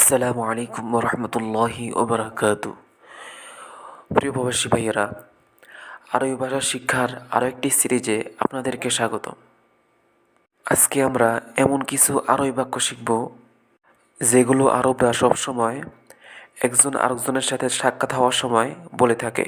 আসসালামু আলাইকুম রহমতুল্লাহি ওবরাকাতু। প্রিয় প্রবাসী ভাইয়েরা, আরবি ভাষা শিক্ষার আরও একটি সিরিজে আপনাদেরকে স্বাগত। আজকে আমরা এমন কিছু আরবি বাক্য শিখব যেগুলো আরবরা সবসময় একজন আরেকজনের সাথে সাক্ষাৎ হওয়ার সময় বলে থাকে।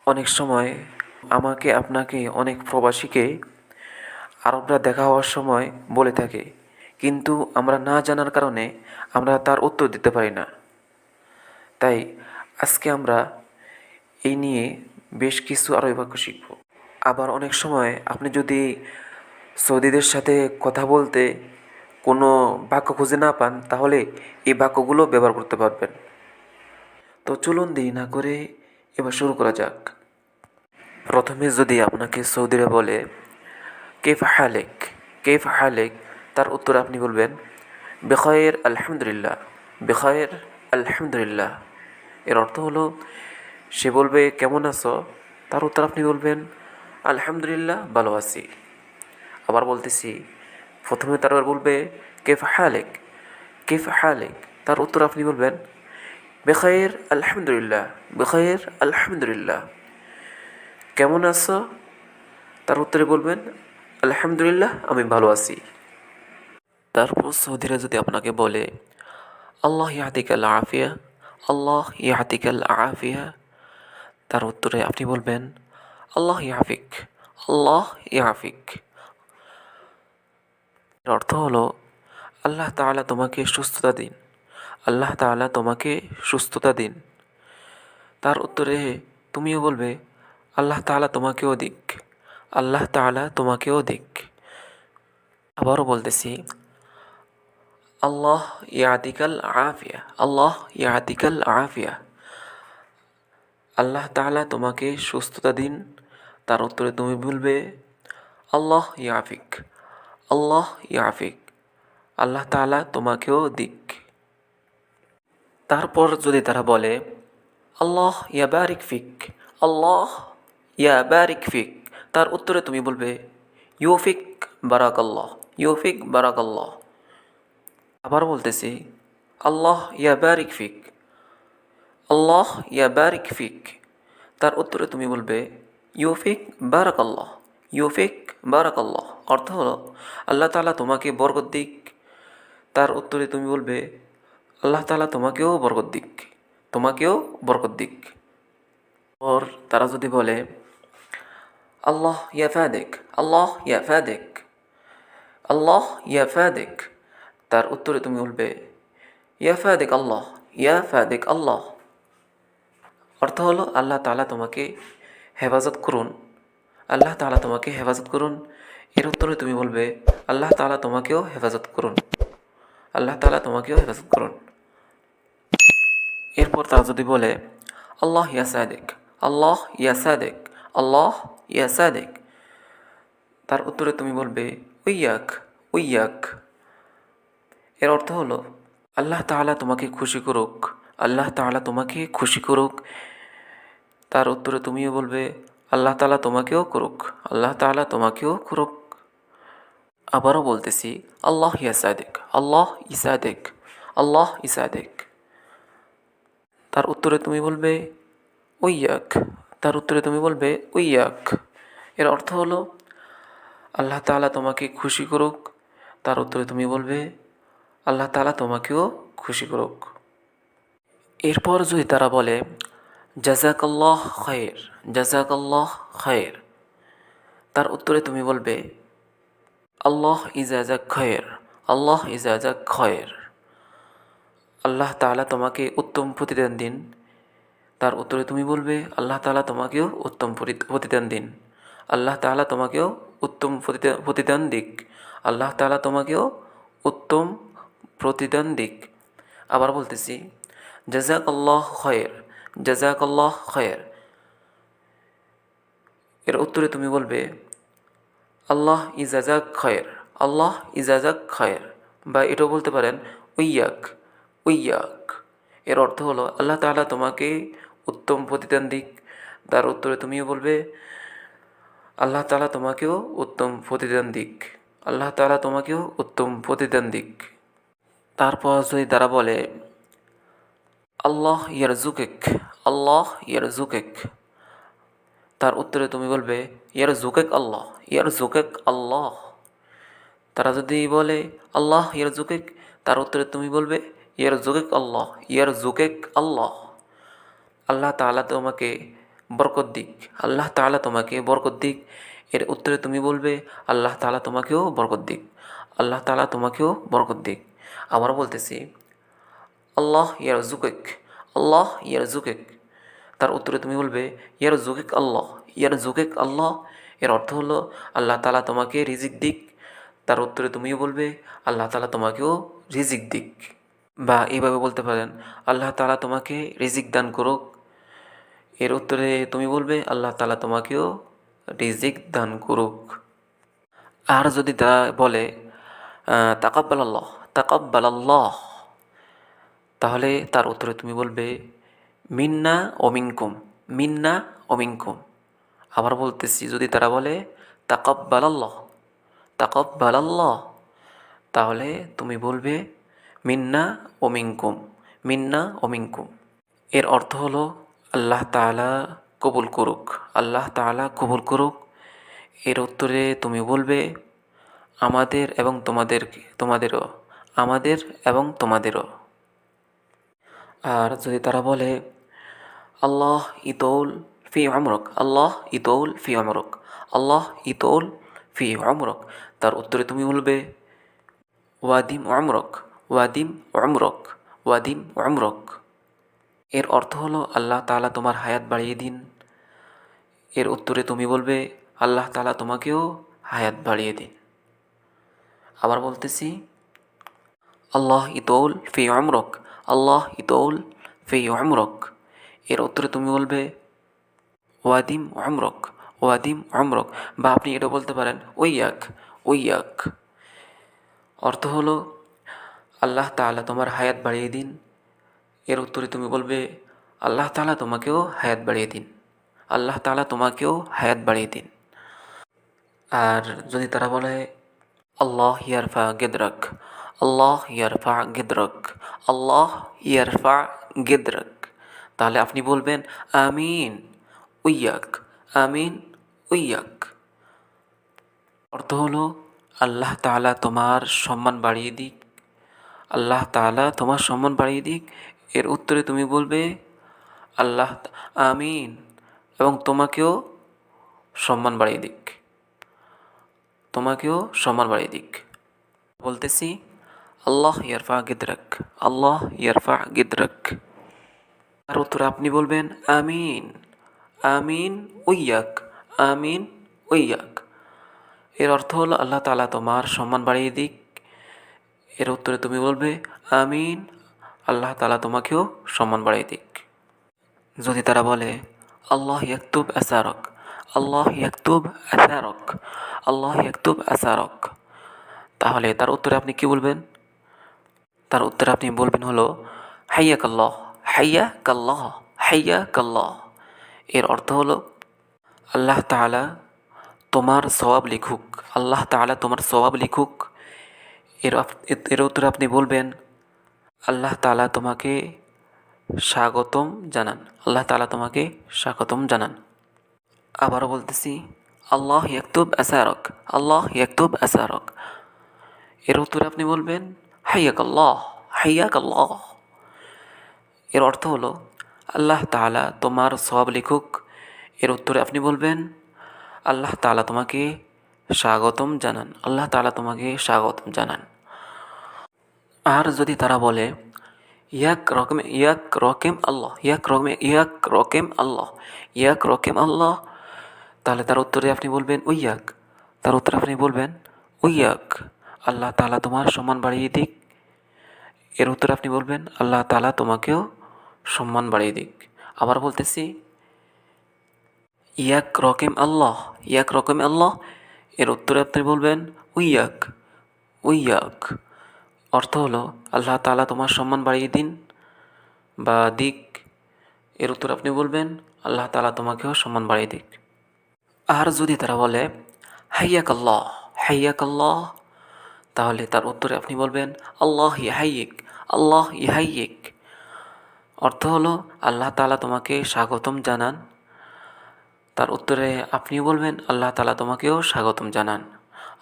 অনেক সময় আমাকে আপনাকে অনেক প্রবাসীকে আরবরা দেখা হওয়ার সময় বলে থাকে, কিন্তু আমরা না জানার কারণে আমরা তার উত্তর দিতে পারি না। তাই আজকে আমরা এই নিয়ে বেশ কিছু আরবি বাক্য শিখব। আবার অনেক সময় আপনি যদি সৌদিদের সাথে কথা বলতে কোনো বাক্য খুঁজে না পান, তাহলে এই বাক্যগুলো ব্যবহার করতে পারবেন। তো চলুন দেরি না করে এবার শুরু করা যাক। প্রথমে যদি আপনাকে সৌদিরা বলে কেফ হালেক, কেফ হালেক, তার উত্তর আপনি বলবেন বেখয়ের আলহামদুলিল্লাহ, বেখয়ের আলহামদুলিল্লাহ। এর অর্থ হলো সে বলবে কেমন আছো, তার উত্তর আপনি বলবেন আলহামদুলিল্লাহ, ভালো আছি। আবার বলতেছি, প্রথমে তার বলবে কেফ হালেক, কেফ হালেক, তার উত্তর আপনি বলবেন বেখয়ের আলহামদুলিল্লাহ, বেখয়ের আলহামদুলিল্লাহ। কেমন আছো, তার উত্তরে বলবেন আলহামদুলিল্লাহ, আমি ভালো আছি। তারপর সৌদিরা যদি আপনাকে বলে আল্লাহ ইয়াতিকাল আফিয়া, আল্লাহ ইয়াতিকাল আফিয়া, তার উত্তরে আপনি বলবেন আল্লাহ ইয়াফিক, আল্লাহ ইয়াফিক। এর অর্থ হলো আল্লাহ তাআলা তোমাকে সুস্থতা দিন, আল্লাহ তাআলা তোমাকে সুস্থতা দিন। তার উত্তরে তুমিও বলবে আল্লাহ তাআলা তোমাকেও দিক, আল্লাহ তাআলা তোমাকেও দিক। আবারও বলতেছি আল্লাহ ইয়াতিকাল আফিয়া, আল্লাহ ইয়াতিকাল আফিয়া, আল্লাহ তাআলা তোমাকে সুস্থতা দিন। তার উত্তরে তুমি বলবে আল্লাহ ইয়াফিক, আল্লাহ ইয়াফিক, আল্লাহ তাআলা তোমাকেও দিক। তারপর যদি তারা বলে আল্লাহ ইয়াবারিক ফিক, আল্লাহ ইয়াবারিক ফিক, তার উত্তরে তুমি বলবে ইউফিক বারাকাল্লাহ, ইউফিক বারাকাল্লাহ। আবার বলতেছি আল্লাহ ইয়াবারিক ফিক, আল্লাহ ইয়াবারিক ফিক, তার উত্তরে তুমি বলবে ইউফিক বারাকাল্লাহ, ইউফিক বারাকাল্লাহ। অর্থ হলো আল্লাহ তাআলা তোমাকে বরকত দিক। তার উত্তরে তুমি বলবে আল্লাহ তাআলা তোমাকেও বরকত দিক, তোমাকেও বরকত দিক। ওর তারা যদি বলে আল্লাহ ইয়াফাদেক, আল্লাহ ইয়াফাদেক, আল্লাহ ইয়াফাদেক, তার উত্তরে তুমি বলবে ইয়াফাদেক আল্লাহ, ইয়াফাদেক আল্লাহ। অর্থ হলো আল্লাহ তাআলা তোমাকে হেফাজত করুন, আল্লাহ তাআলা তোমাকে হেফাজত করুন। এর উত্তরে তুমি বলবে আল্লাহ তাআলা তোমাকেও হেফাজত করুন, আল্লাহ তাআলা তোমাকেও হেফাজত করুন। এরপর তারা যদি বলে আল্লাহ ইয়াসাদেক, আল্লাহ ইয়াসাদেক, আল্লাহ ইয়াসাদেক, তার উত্তরে তুমি বলবে উইয়াক, উইয়াক। এর অর্থ হলো আল্লাহ তাআলা তোমাকে খুশি করুক, আল্লাহ তাআলা তোমাকে খুশি করুক। তার উত্তরে তুমিও বলবে আল্লাহ তাআলা তোমাকেও করুক, আল্লাহ তাআলা তোমাকেও করুক। আবারও বলতেছি আল্লাহ ইয়াসাদেক, আল্লাহ ইসাদেক, আল্লাহ ইসাদেক, তার উত্তরে তুমি বলবে উইয়াক, তার উত্তরে তুমি বলবে উইয়াক। এর অর্থ হলো আল্লাহ তাআলা তোমাকে খুশি করুক। তার উত্তরে তুমি বলবে আল্লাহ তাআলা তোমাকেও খুশি করুক। এরপর যদি তারা বলে জাযাকাল্লাহ খায়র, জাযাকাল্লাহ খায়র, তার উত্তরে তুমি বলবে আল্লাহ ইজাজাক খায়র, আল্লাহ ইজাজাক খায়র, আল্লাহ তাআলা তোমাকে উত্তম প্রতিদান দিন। তার উত্তরে তুমি বলবে আল্লাহ তাআলা তোমাকেও উত্তম প্রতিদান দিন, আল্লাহ তাআলা তোমাকেও উত্তম প্রতিদান দিক, আল্লাহ তাআলা তোমাকেও উত্তম প্রতিদান দিক। আবার বলতেছি জাযাকাল্লাহ খায়র, জাযাকাল্লাহ খায়র, এর উত্তরে তুমি বলবে আল্লাহ ইজাজাক খায়র, আল্লাহ ইজাজাক খায়র, বা এটাও বলতে পারেন উইয়াক, উইয়াক। এর অর্থ হলো আল্লাহ তাআলা তোমাকে উত্তম প্রতিদান দিক। তার উত্তরে তুমিও বলবে আল্লাহ তাআলা তোমাকেও উত্তম প্রতিদান দিক, আল্লাহ তাআলা তোমাকেও উত্তম প্রতিদান দিক। তারপর যদি তারা বলে আল্লাহ ইয়ারজুকেক, আল্লাহ ইয়ারজুকেক, তার উত্তরে তুমি বলবে ইয়ারজুকেক আল্লাহ, ইয়ারজুকেক আল্লাহ। তারা যদি বলে আল্লাহ ইয়ারজুকেক, তার উত্তরে তুমি বলবে ইয়ারজুকেক আল্লাহ, ইয়ারজুকেক আল্লাহ। আল্লাহ তাআলা তোমাকে বরকত দিক, আল্লাহ তাআলা তোমাকে বরকত দিক। এর উত্তরে তুমি বলবে আল্লাহ তাআলা তোমাকেও বরকত দিক, আল্লাহ তাআলা তোমাকেও বরকত দিক। আবার বলতেছি আল্লাহ ইয়ারজুকেক, আল্লাহ ইয়ারজুকেক, তার উত্তরে তুমি বলবে ইয়ারজুকেক আল্লাহ, ইয়ারজুকেক আল্লাহ। এর অর্থ হলো আল্লাহ তাআলা তোমাকে রিজিক দিক। তার উত্তরে তুমিও বলবে আল্লাহ তাআলা তোমাকেও রিজিক দিক। বা এইভাবে বলতে পারেন আল্লাহ তাআলা তোমাকে রিজিক দান করুক। এর উত্তরে তুমি বলবে আল্লাহ তাআলা তোমাকেও রিজিক দান করুক। আর যদি তারা বলে তাকাব্বাল আল্লাহ, তাকাব্বাল আল্লাহ, তাহলে তার উত্তরে তুমি বলবে মিন্না ও মিনকুম, মিন্না ও মিনকুম। আবার বলতেছি যদি তারা বলে তাকাব্বাল আল্লাহ, তাকাব্বাল আল্লাহ, তাহলে তুমি বলবে মিন্না ও মিনকুম, মিন্না ও মিনকুম। এর অর্থ হলো আল্লাহ তাআলা কবুল করুক, আল্লাহ তাআলা কবুল করুক। এর উত্তরে তুমি বলবে আমাদের এবং তোমাদেরও, আমাদের এবং তোমাদেরও। আর যদি তারা বলে আল্লাহ ইতৌল ফি আমরক, আল্লাহ ইতৌল ফি আমরক, আল্লাহ ইতৌল ফি আমরক, তার উত্তরে তুমি বলবে ওয়াদিম আমরক, ওয়াদিম আমরক, ওয়াদিম আমরক। এর অর্থ হলো আল্লাহ তাআলা তোমার হায়াত বাড়িয়ে দিন। এর উত্তরে তুমি বলবে আল্লাহ তাআলা তোমাকেও হায়াত বাড়িয়ে দিন। আবার বলতেছি আল্লাহ ইতৌল ফি আমরক, আল্লাহ ইতৌল ফি আমরক। এর উত্তরে তুমি বলবে ওয়াদিম আমরক, ওয়াদিম আমরক। বা আপনি এটা বলতে পারেন ওইয়াক, ওইয়াক। অর্থ হলো আল্লাহ তাআলা তোমার হায়াত বাড়িয়ে দিন। এর উত্তরে তুমি বলবে আল্লাহ তাআলা তোমাকেও হায়াত বাড়িয়ে দিন, আল্লাহ তাআলা তোমাকেও হায়াত বাড়িয়ে দিন। আর যদি তারা বলে আল্লাহ ইয়ারফা গেদরাক, আল্লাহ ইয়ারফা গেদরাক, আল্লাহ ইয়ারফা গেদরাক, তাহলে আপনি বলবেন আমিন উইয়াক, আমিন উইয়াক। অর্থ হলো আল্লাহ তাআলা তোমার সম্মান বাড়িয়ে দিক, আল্লাহ তাআলা তোমার সম্মান বাড়িয়ে দিক। এর উত্তরে তুমি বলবে আল্লাহ আমিন, এবং তোমাকেও সম্মান বাড়িয়ে দিক, তোমাকেও সম্মান বাড়িয়ে দিক। বলতেছি আল্লাহ ইয়ারফা গিদরাক, আল্লাহ ইয়ারফা গিদরাক। আর উত্তরে আপনি বলবেন আমিন, আমিন উইয়াক, আমিন উইয়াক। এর অর্থ হলো আল্লাহ তাআলা তোমার সম্মান বাড়িয়ে দিক। এর উত্তরে তুমি বলবে আমিন, আল্লাহ তাআলা তোমাকেও সম্মান বাড়িয়ে দিক। যদি তারা বলে আল্লাহ ইয়াকতুব আসারক, আল্লাহ ইয়াকতুব আসারক, আল্লাহ ইয়াকতুব আসারক, তাহলে তার উত্তরে আপনি কি বলবেন? তার উত্তরে আপনি বলবেন হলো হাইয়াকাল্লাহ, হাইয়াকাল্লাহ, হাইয়াকাল্লাহ। এর অর্থ হলো আল্লাহ তাআলা তোমার সওয়াব লিখুক, আল্লাহ তাআলা তোমার সওয়াব লিখুক। এর উত্তরে আপনি বলবেন আল্লাহ তাআলা তোমাকে স্বাগতম জানান, আল্লাহ তাআলা তোমাকে স্বাগতম জানান। আবারও বলতেছি আল্লাহ ইয়াকতুব আসারক, আল্লাহ ইয়াকতুব আসারক। এর উত্তরে আপনি বলবেন হাইয়াকাল্লাহ, হাইয়াকাল্লাহ। এর অর্থ হলো আল্লাহ তাআলা তোমার সওয়াব লিখুক। এর উত্তরে আপনি বলবেন আল্লাহ তাআলা তোমাকে স্বাগতম জানান, আল্লাহ তাআলা তোমাকে স্বাগতম জানান। আর যদি তারা বলে ইয়াক রকেম আল্লাহ, ইয়াক রকেম আল্লাহ, ইয়াক রকেম আল্লাহ, তাহলে তার উত্তরে আপনি বলবেন উইয়াক, তার উত্তরে আপনি বলবেন উইয়াক, আল্লাহ তাআলা তোমার সম্মান বাড়িয়ে দিক। এর উত্তরে আপনি বলবেন আল্লাহ তাআলা তোমাকেও সম্মান বাড়িয়ে দিক। আবার বলতেছি ইয়াক রকেম আল্লাহ, ইয়াক রকেম আল্লাহ। এর উত্তরে আপনি বলবেন উইয়াক, উইয়াক। অর্থ হলো আল্লাহ তাআলা তোমার সম্মান বাড়িয়ে দিন বা দিক। এর উত্তর আপনি বলবেন আল্লাহ তাআলা তোমাকেও সম্মান বাড়িয়ে দিক। আর যদি তারা বলে হাইয়াকাল্লাহ, হাইয়াকাল্লাহ, তাহলে তার উত্তরে আপনি বলবেন আল্লাহ ইহাইয়িক, আল্লাহ ইহাইয়িক। অর্থ হলো আল্লাহ তাআলা তোমাকে স্বাগতম জানান। তার উত্তরে আপনিও বলবেন আল্লাহ তাআলা তোমাকেও স্বাগতম জানান,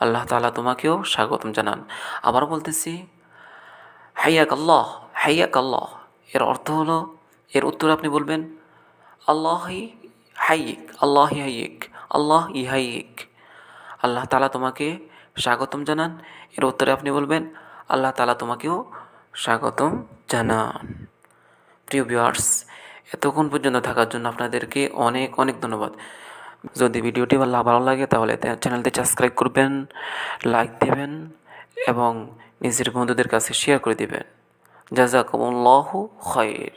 আল্লাহ তাআলা তোমাকেও স্বাগতম জানান। আবার বলতেছি হাইয়াক আল্লাহ, হাইয়াক আল্লাহ। এর অর্থ হলো, এর উত্তরে আপনি বলবেন আল্লাহি হাইয়িক, আল্লাহি হাইয়িক, আল্লাহ ইহাইয়িক। আল্লাহ তাআলা তোমাকে স্বাগতম জানান। এর উত্তরে আপনি বলবেন আল্লাহ তাআলা তোমাকেও স্বাগতম জানান। প্রিয় ভিউয়ার্স, এতক্ষণ পর্যন্ত থাকার জন্য আপনাদেরকে অনেক অনেক ধন্যবাদ। যদি ভিডিওটি ভালো লাগে তাহলে চ্যানেলটি সাবস্ক্রাইব করবেন, লাইক দেবেন এবং নিজের বন্ধুদের কাছে শেয়ার করে দেবেন। জাযাকুমুল্লাহু খায়র।